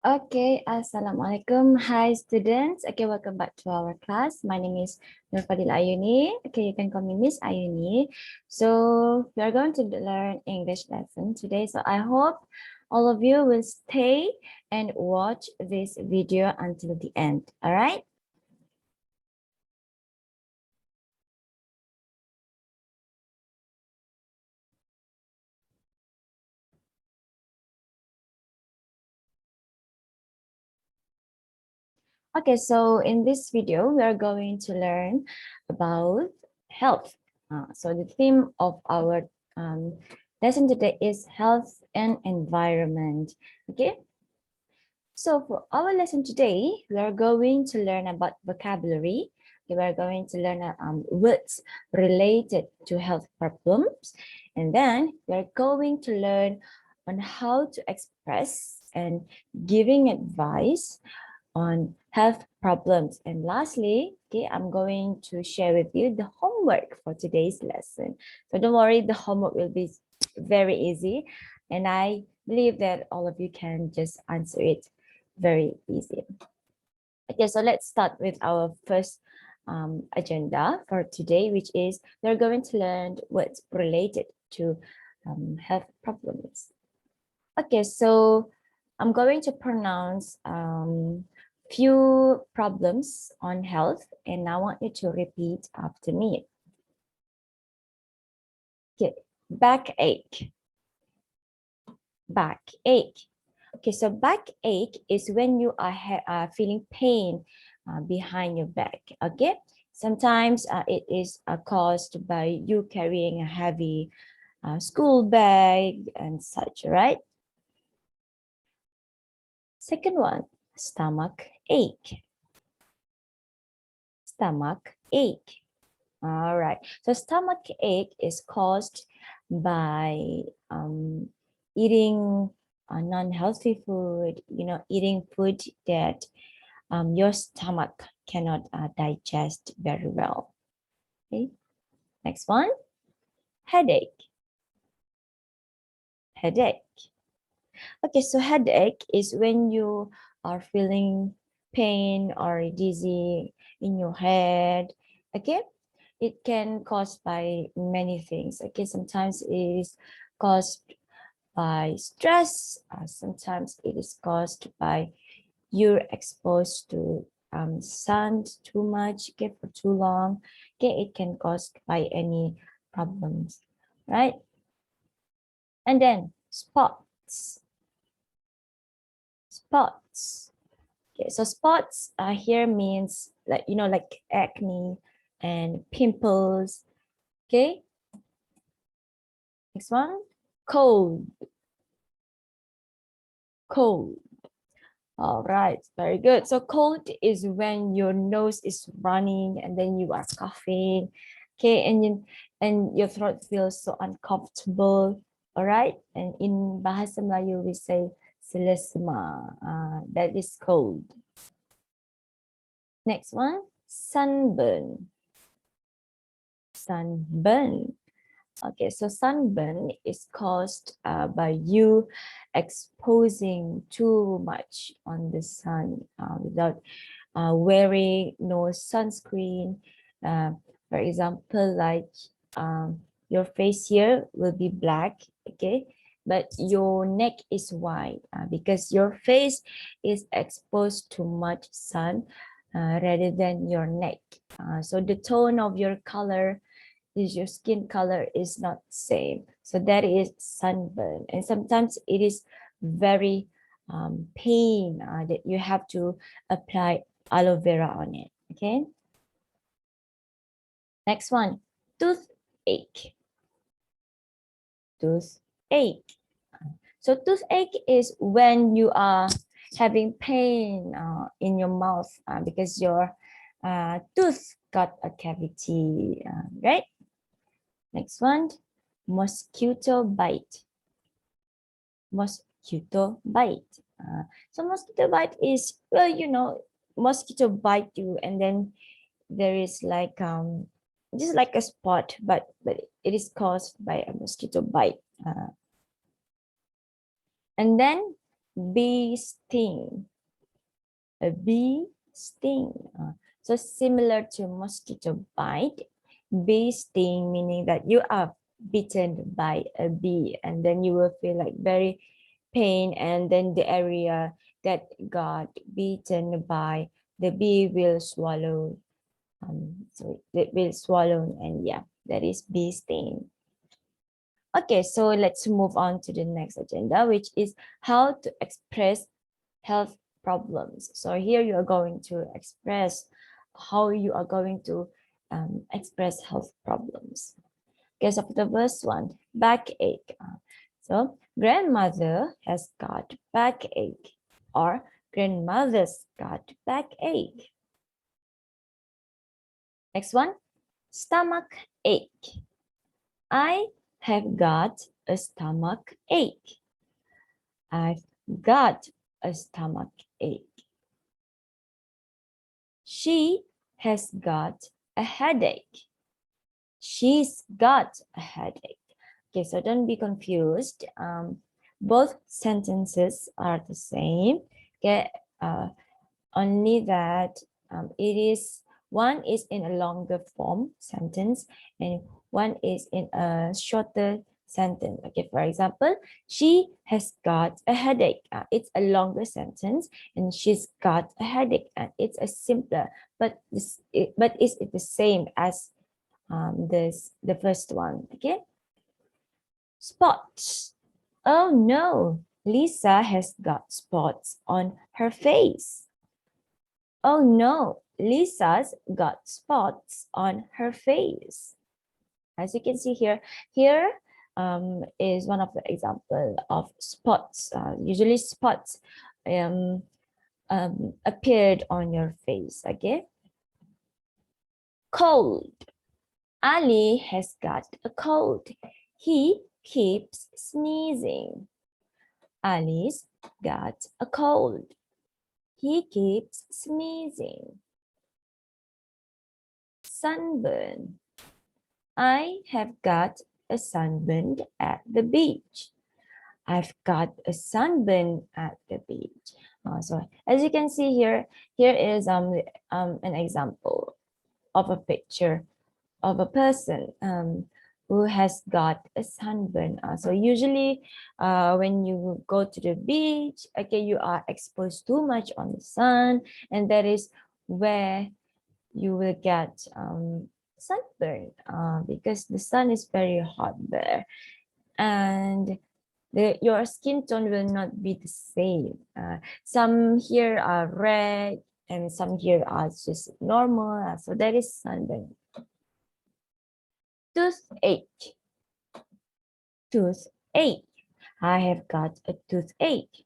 Okay, Assalamualaikum. Hi, students. Okay, welcome back to our class. My name is Nur Fadil Ayuni. Okay, you can call me Miss Ayuni. So we are going to learn English lesson today. So I hope all of you will stay and watch this video until the end. All right? Okay, so in this video, we are going to learn about health. So the theme of our lesson today is health and environment. Okay, so for our lesson today, we are going to learn about vocabulary. We are going to learn words related to health problems. And then we're going to learn on how to express and giving advice on health problems. And lastly, okay, I'm going to share with you the homework for today's lesson. So don't worry, the homework will be very easy. And I believe that all of you can just answer it very easy. Okay, so let's start with our first agenda for today, which is we're going to learn what's related to health problems. Okay, so I'm going to pronounce few problems on health, and I want you to repeat after me. Okay, backache. Backache. Okay, so backache is when you are feeling pain behind your back. Okay, sometimes it is caused by you carrying a heavy school bag and such, right? Second one, stomach ache. Stomach ache. All right. So stomach ache is caused by eating non-healthy food, eating food that your stomach cannot digest very well. Okay. Next one, headache. Headache. Okay, so headache is when you are feeling pain or dizzy in your head. Okay, it can caused by many things. Okay, sometimes it is caused by stress. Sometimes it is caused by you're exposed to sun too much, okay, for too long. Okay, it can cause by any problems, right? And then spots. Spots. Okay, so spots here means like like acne and pimples. Okay, next one, cold. Cold. All right, very good. So cold is when your nose is running and then you are coughing. Okay, and your throat feels so uncomfortable. All right, and in Bahasa Melayu we say selesema. That is cold. Next one, sunburn. Sunburn. Okay, so sunburn is caused by you exposing too much on the sun without wearing no sunscreen. For example, like your face here will be black, okay, but your neck is white because your face is exposed to much sun rather than your neck. So the tone of your color is your skin color is not same, so that is sunburn. And sometimes it is very pain that you have to apply aloe vera on it. Okay, next one, toothache. Toothache. So toothache is when you are having pain in your mouth because your tooth got a cavity, right? Next one, mosquito bite. Mosquito bite. So mosquito bite is, well, mosquito bite you and then there is like just like a spot, but it is caused by a mosquito bite. And then bee sting. A bee sting. So similar to mosquito bite, bee sting meaning that you are bitten by a bee, and then you will feel like very pain, and then the area that got bitten by the bee will swallow. So it will swallow, and yeah, that is bee sting. Okay, so let's move on to the next agenda, which is how to express health problems. So here you are going to express how you are going to express health problems. Okay, so for the first one, backache. So grandmother has got backache, or grandmother's got backache. Next one, stomach ache. I have got a stomach ache. I've got a stomach ache. She has got a headache. She's got a headache. Okay, so don't be confused. Both sentences are the same. Okay, only that it is one is in a longer form sentence and one is in a shorter sentence. Okay, for example, she has got a headache. It's a longer sentence, and she's got a headache, and it's a simpler, but is it the same as the first one. Okay, spots. Oh no, Lisa has got spots on her face. Oh no, Lisa's got spots on her face. As you can see here, is one of the example of spots. Usually spots appeared on your face. Okay. Cold. Ali has got a cold. He keeps sneezing. Ali's got a cold. He keeps sneezing. Sunburn. I have got a sunburn at the beach. I've got a sunburn at the beach. So as you can see here, here is an example of a picture of a person who has got a sunburn. So usually when you go to the beach, okay, you are exposed too much on the sun, and that is where you will get sunburn because the sun is very hot there, and your skin tone will not be the same. Some here are red and some here are just normal. So that is sunburn. Toothache. Toothache. I have got a toothache.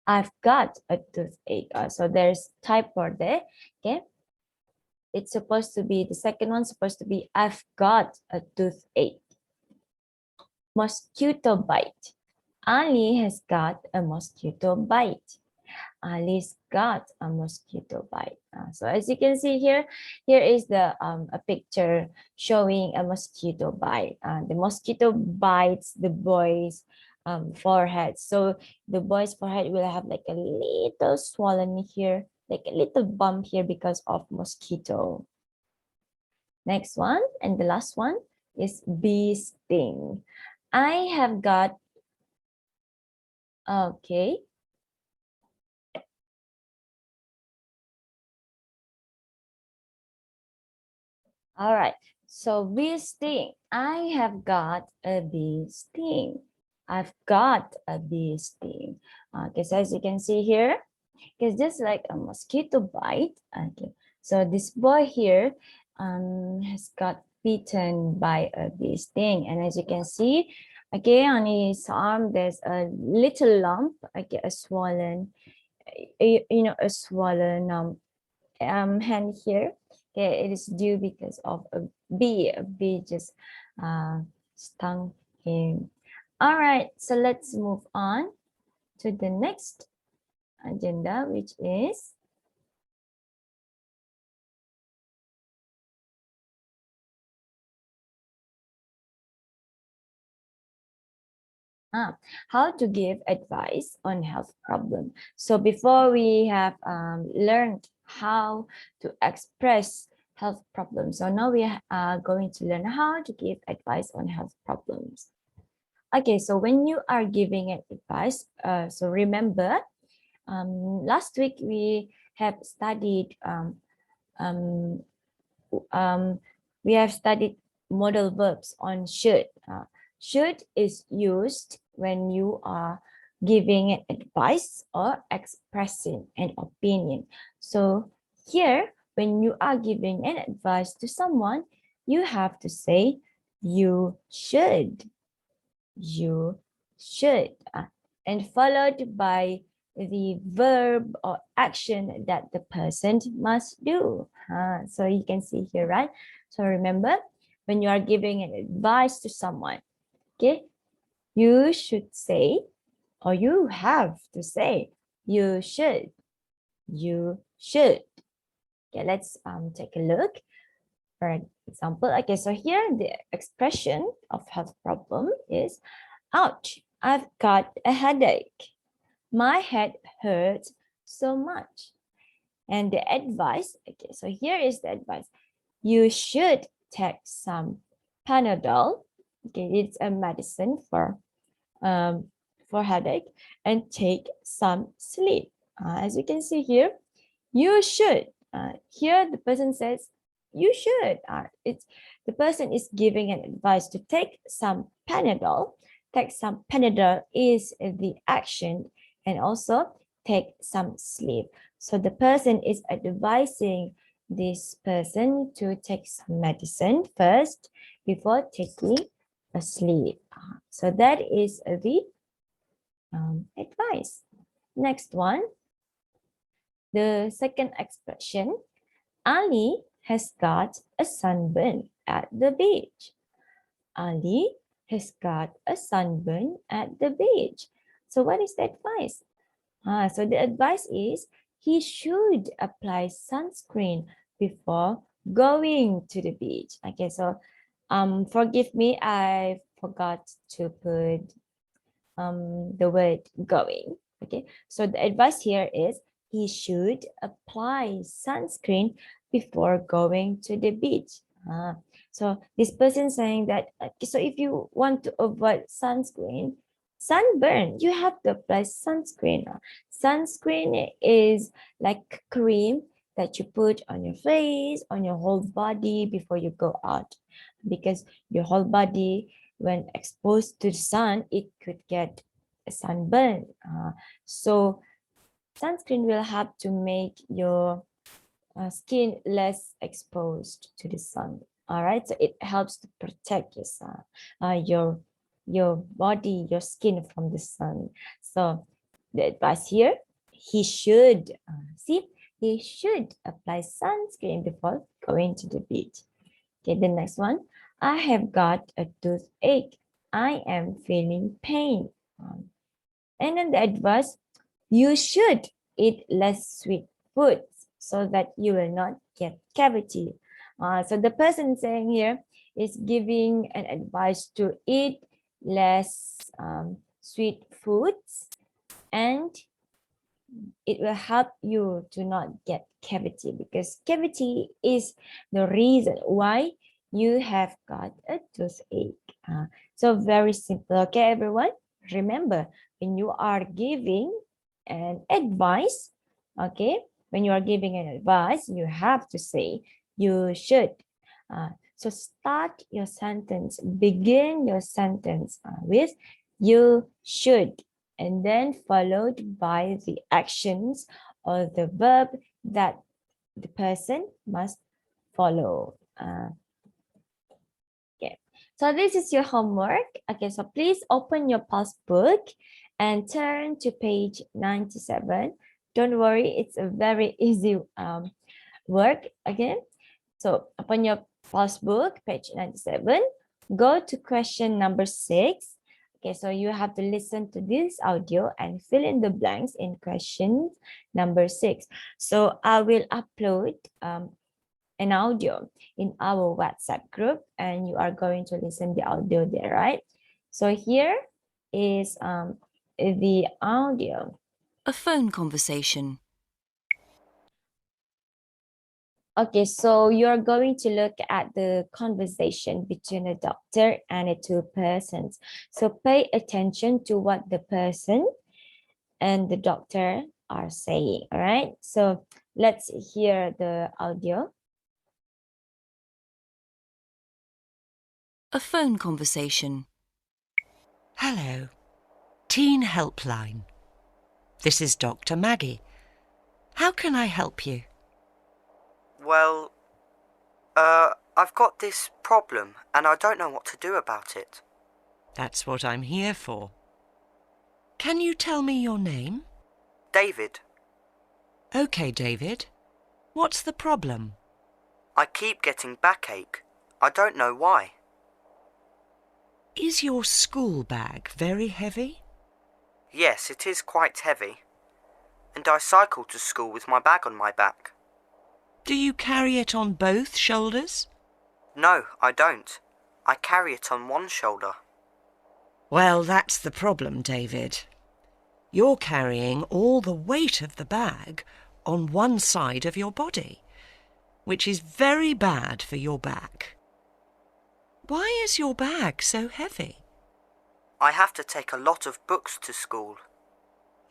I've got a toothache. So there's typo there. Okay. It's supposed to be, the second one's supposed to be, I've got a toothache. Mosquito bite. Ali has got a mosquito bite. Ali's got a mosquito bite. So as you can see here, here is the a picture showing a mosquito bite. The mosquito bites the boy's forehead. So the boy's forehead will have like a little swollen here, like a little bump here because of mosquito. Next one, and the last one is bee sting. I have got, okay. All right. So bee sting. I have got a bee sting. I've got a bee sting. Because as you can see here, it's just like a mosquito bite. Okay. So this boy here has got bitten by a bee sting. And as you can see, okay, on his arm, there's a little lump, okay, a swollen, a swollen hand here. Okay, it is due because of a bee. A bee just stung him. All right, so let's move on to the next agenda, which is How to give advice on health problem. So before we have learned how to express health problems, so now we are going to learn how to give advice on health problems. Okay, so when you are giving an advice, so remember, last week we have studied um, we have studied modal verbs on should. Should is used when you are giving an advice or expressing an opinion. So here, when you are giving an advice to someone, you have to say you should. You should. And followed by the verb or action that the person must do. So you can see here, right? So remember, when you are giving an advice to someone, okay, you should say, or you have to say, you should. You should. Okay, let's take a look. For example, okay, so here the expression of health problem is, ouch, I've got a headache. My head hurts so much. And the advice, okay, so here is the advice. You should take some Panadol. Okay, it's a medicine for headache, and take some sleep. As you can see here, you should. Here the person says you should. It's the person is giving an advice to take some Panadol. Take some Panadol is the action, and also take some sleep. So the person is advising this person to take some medicine first before taking a sleep. So that is the advice. Next one, the second expression, Ali has got a sunburn at the beach. Ali has got a sunburn at the beach. So what is the advice? So the advice is he should apply sunscreen before going to the beach. Okay, so forgive me, I forgot to put the word going. Okay, so the advice here is he should apply sunscreen before going to the beach. So this person saying that, so if you want to avoid sunburn, you have to apply sunscreen. Sunscreen is like cream that you put on your face, on your whole body before you go out, because your whole body, when exposed to the sun, it could get a sunburn. So sunscreen will help to make your skin less exposed to the sun. All right, so it helps to protect your sun, your body, your skin from the sun. So the advice here, he should he should apply sunscreen before going to the beach. Okay, the next one, I have got a toothache. I am feeling pain. And then the advice, you should eat less sweet foods so that you will not get cavity. So the person saying here is giving an advice to eat less sweet foods, and it will help you to not get cavity, because cavity is the reason why you have got a toothache. So very simple. Okay, everyone, remember, when you are giving an advice, okay, when you are giving an advice, you have to say you should. So start your sentence, begin your sentence with you should, and then followed by the actions or the verb that the person must follow. Okay, so this is your homework. Okay, so please open your pulse book and turn to page 97. Don't worry, it's a very easy work again. So open your pulse book, page 97. Go to question number 6. Okay, so you have to listen to this audio and fill in the blanks in question number 6. So I will upload an audio in our WhatsApp group, and you are going to listen the audio there, right? So here, is the audio. A phone conversation. Okay, so you're going to look at the conversation between a doctor and the two persons. So pay attention to what the person and the doctor are saying, all right? So let's hear the audio. A phone conversation. Hello, Teen Helpline. This is Dr. Maggie. How can I help you? Well, I've got this problem and I don't know what to do about it. That's what I'm here for. Can you tell me your name? David, Okay, David. What's the problem? I keep getting backache. I don't know why. Is your school bag very heavy? Yes, it is quite heavy. And I cycle to school with my bag on my back. Do you carry it on both shoulders? No, I don't. I carry it on one shoulder. Well, that's the problem, David. You're carrying all the weight of the bag on one side of your body, which is very bad for your back. Why is your bag so heavy? I have to take a lot of books to school.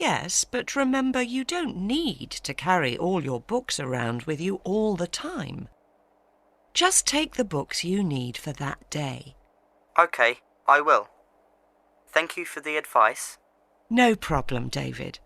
Yes, but remember you don't need to carry all your books around with you all the time. Just take the books you need for that day. Okay, I will. Thank you for the advice. No problem, David.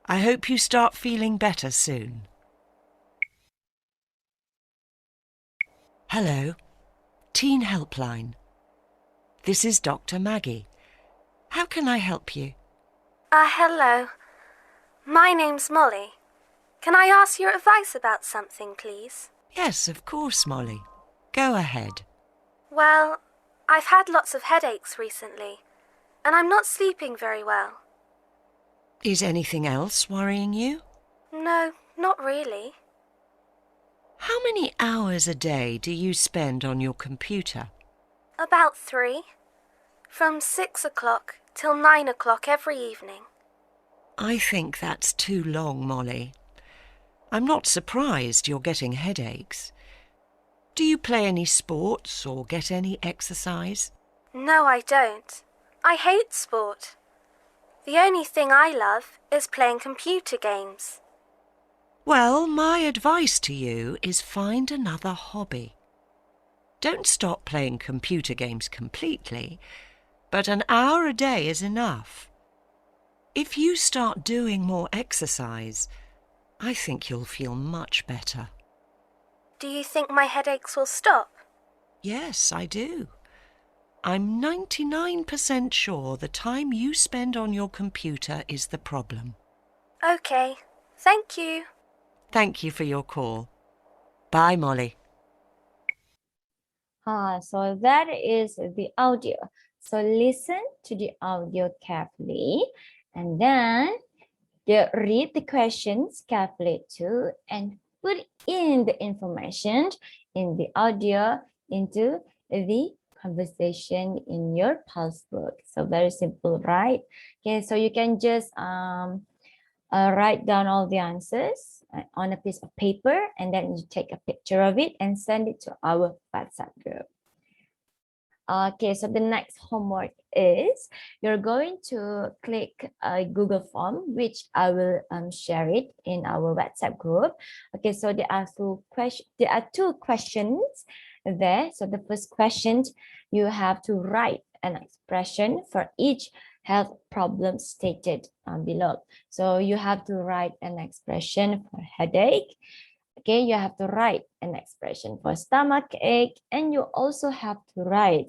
I hope you start feeling better soon. Hello, Teen Helpline. This is Dr. Maggie. How can I help you? Hello. My name's Molly. Can I ask your advice about something, please? Yes, of course, Molly. Go ahead. Well, I've had lots of headaches recently, and I'm not sleeping very well. Is anything else worrying you? No, not really. How many hours a day do you spend on your computer? About 3. From 6 o'clock till 9 o'clock every evening. I think that's too long, Molly. I'm not surprised you're getting headaches. Do you play any sports or get any exercise? No, I don't. I hate sport. The only thing I love is playing computer games. Well, my advice to you is find another hobby. Don't stop playing computer games completely, but an hour a day is enough. If you start doing more exercise, I think you'll feel much better. Do you think my headaches will stop? Yes, I do. I'm 99% sure the time you spend on your computer is the problem. Okay, thank you. Thank you for your call. Bye, Molly. So that is the audio. So listen to the audio carefully and then read the questions carefully too and put in the information in the audio into the conversation in your pulse book. So very simple, right? Okay, so you can just write down all the answers on a piece of paper and then you take a picture of it and send it to our WhatsApp group. Okay, so the next homework is you're going to click a Google form, which I will share it in our WhatsApp group. Okay, so there are two questions there. So the first question, you have to write an expression for each health problem stated below. So you have to write an expression for headache. Okay, you have to write an expression for stomach ache, and you also have to write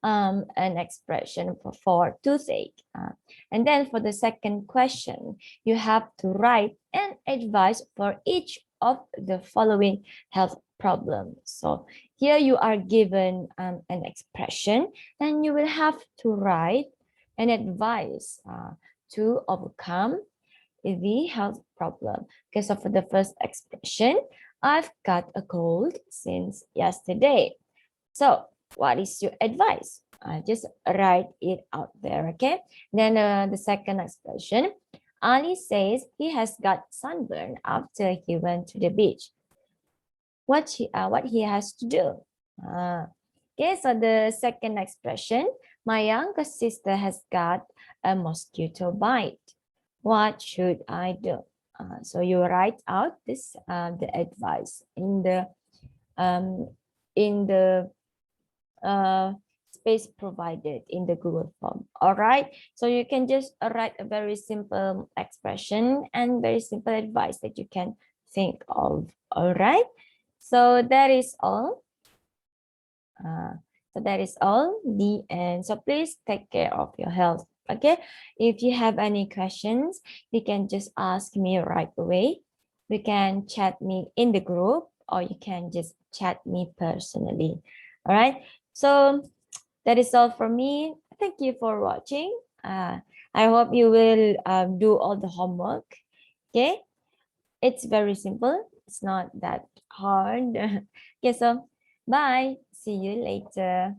an expression for toothache. And then for the second question, you have to write an advice for each of the following health problems. So here you are given an expression, and you will have to write an advice to overcome the health problem. Okay, so for the first expression, I've got a cold since yesterday. So what is your advice? Just write it out there, okay? Then the second expression, Ali says he has got sunburn after he went to the beach. What he has to do? Okay, so the second expression, my younger sister has got a mosquito bite. What should I do? So you write out this the advice in the space provided in the Google form. All right, so you can just write a very simple expression and very simple advice that you can think of. All right, so that is all. So that is all the end. So please take care of your health. Okay, if you have any questions, you can just ask me right away. You can chat me in the group, or you can just chat me personally. All right, so that is all from me. Thank you for watching. I hope you will do all the homework. Okay, it's very simple. It's not that hard. Okay, so bye. See you later.